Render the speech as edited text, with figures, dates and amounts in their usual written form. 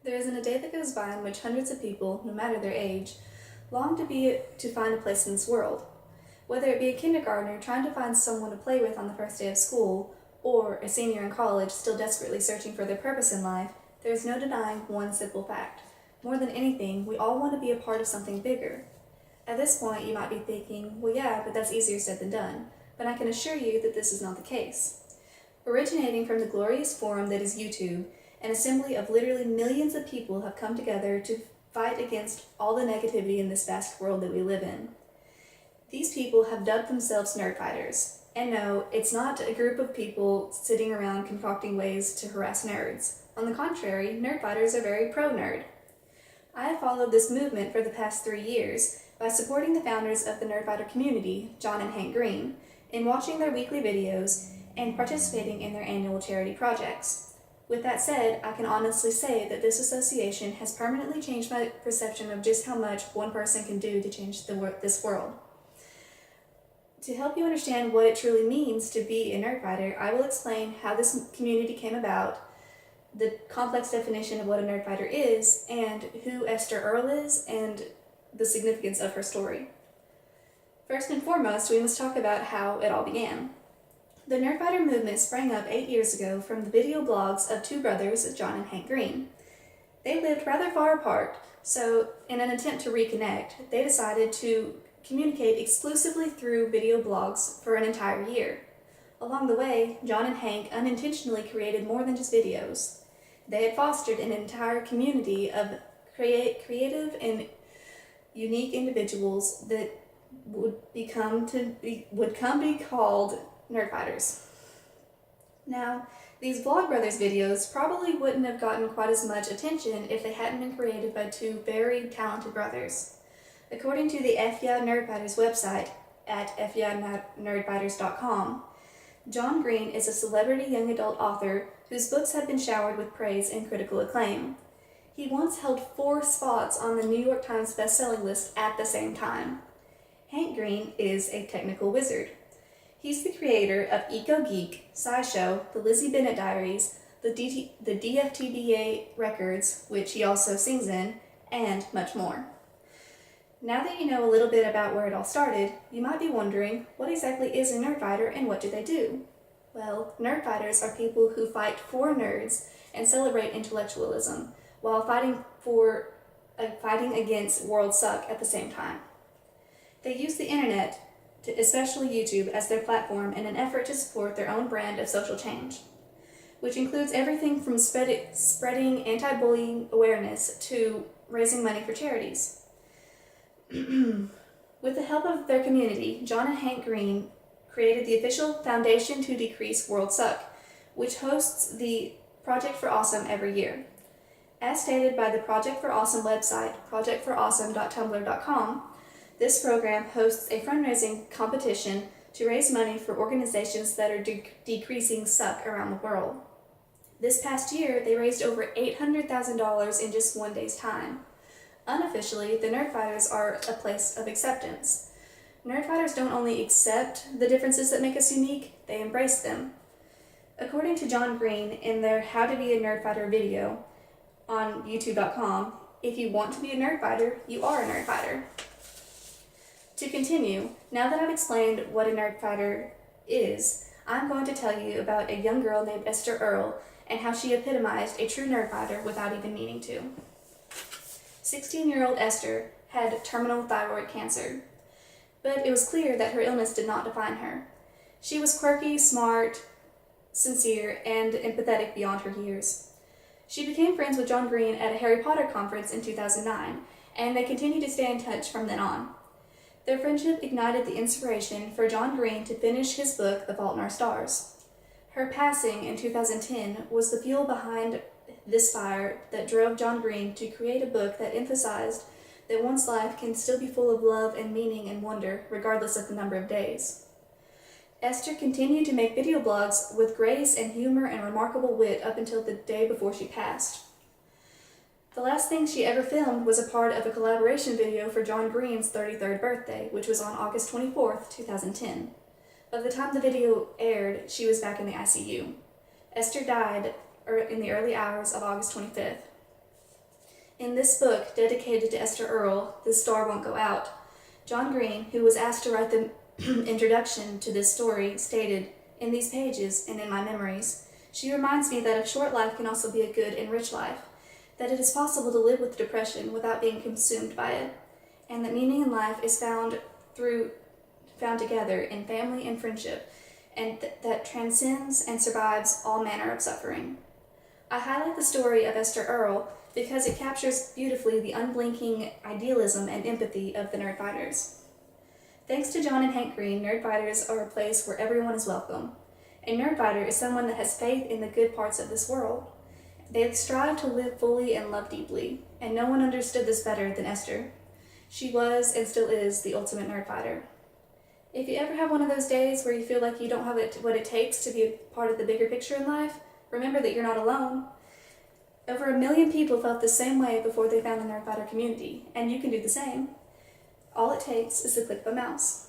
There isn't a day that goes by in which hundreds of people, no matter their age, long to find a place in this world. Whether it be a kindergartner trying to find someone to play with on the first day of school, or a senior in college still desperately searching for their purpose in life, there is no denying one simple fact. More than anything, we all want to be a part of something bigger. At this point, you might be thinking, well, yeah, but that's easier said than done. But I can assure you that this is not the case. Originating from the glorious forum that is YouTube, an assembly of literally millions of people have come together to fight against all the negativity in this vast world that we live in. These people have dubbed themselves Nerdfighters. And no, it's not a group of people sitting around concocting ways to harass nerds. On the contrary, Nerdfighters are very pro-nerd. I have followed this movement for the past 3 years by supporting the founders of the Nerdfighter community, John and Hank Green, in watching their weekly videos and participating in their annual charity projects. With that said, I can honestly say that this association has permanently changed my perception of just how much one person can do to change this world. To help you understand what it truly means to be a Nerdfighter, I will explain how this community came about, the complex definition of what a Nerdfighter is, and who Esther Earl is, and the significance of her story. First and foremost, we must talk about how it all began. The Nerdfighter movement sprang up 8 years ago from the video blogs of two brothers, John and Hank Green. They lived rather far apart, so in an attempt to reconnect, they decided to communicate exclusively through video blogs for an entire year. Along the way, John and Hank unintentionally created more than just videos. They had fostered an entire community of creative and unique individuals that would come to be called Nerdfighters. Now, these Vlogbrothers videos probably wouldn't have gotten quite as much attention if they hadn't been created by two very talented brothers. According to the FYA Nerdfighters website at fyanerdfighters.com, John Green is a celebrity young adult author whose books have been showered with praise and critical acclaim. He once held 4 spots on the New York Times bestselling list at the same time. Hank Green is a technical wizard. He's the creator of Eco Geek, SciShow, the Lizzie Bennett Diaries, the DFTBA records, which he also sings in, and much more. Now that you know a little bit about where it all started, you might be wondering, what exactly is a Nerdfighter and what do they do? Well, Nerdfighters are people who fight for nerds and celebrate intellectualism, while fighting against world suck at the same time. They use the internet, especially YouTube, as their platform in an effort to support their own brand of social change, which includes everything from spreading anti-bullying awareness to raising money for charities. With the help of their community, John and Hank Green created the official Foundation to Decrease World Suck, which hosts the Project for Awesome every year. As stated by the Project for Awesome website, projectforawesome.tumblr.com, this program hosts a fundraising competition to raise money for organizations that are decreasing suck around the world. This past year, they raised over $800,000 in just one day's time. Unofficially, the Nerdfighters are a place of acceptance. Nerdfighters don't only accept the differences that make us unique, they embrace them. According to John Green in their How to Be a Nerdfighter video on youtube.com, if you want to be a Nerdfighter, you are a Nerdfighter. To continue, now that I've explained what a Nerdfighter is, I'm going to tell you about a young girl named Esther Earl and how she epitomized a true Nerdfighter without even meaning to. 16-year-old Esther had terminal thyroid cancer, but it was clear that her illness did not define her. She was quirky, smart, sincere, and empathetic beyond her years. She became friends with John Green at a Harry Potter conference in 2009, and they continued to stay in touch from then on. Their friendship ignited the inspiration for John Green to finish his book, The Fault in Our Stars. Her passing in 2010 was the fuel behind this fire that drove John Green to create a book that emphasized that one's life can still be full of love and meaning and wonder, regardless of the number of days. Esther continued to make video blogs with grace and humor and remarkable wit up until the day before she passed. The last thing she ever filmed was a part of a collaboration video for John Green's 33rd birthday, which was on August 24th, 2010. By the time the video aired, she was back in the ICU. Esther died in the early hours of August 25th. In this book, dedicated to Esther Earl, The Star Won't Go Out, John Green, who was asked to write the introduction to this story, stated, "In these pages and in my memories, she reminds me that a short life can also be a good and rich life, that it is possible to live with depression without being consumed by it, and that meaning in life is found together in family and friendship, and that transcends and survives all manner of suffering." I highlight the story of Esther Earl because it captures beautifully the unblinking idealism and empathy of the Nerdfighters. Thanks to John and Hank Green, Nerdfighters are a place where everyone is welcome. A Nerdfighter is someone that has faith in the good parts of this world. They strive to live fully and love deeply, and no one understood this better than Esther. She was and still is the ultimate Nerdfighter. If you ever have one of those days where you feel like you don't have what it takes to be a part of the bigger picture in life, remember that you're not alone. Over 1 million people felt the same way before they found the Nerdfighter community, and you can do the same. All it takes is the click of a mouse.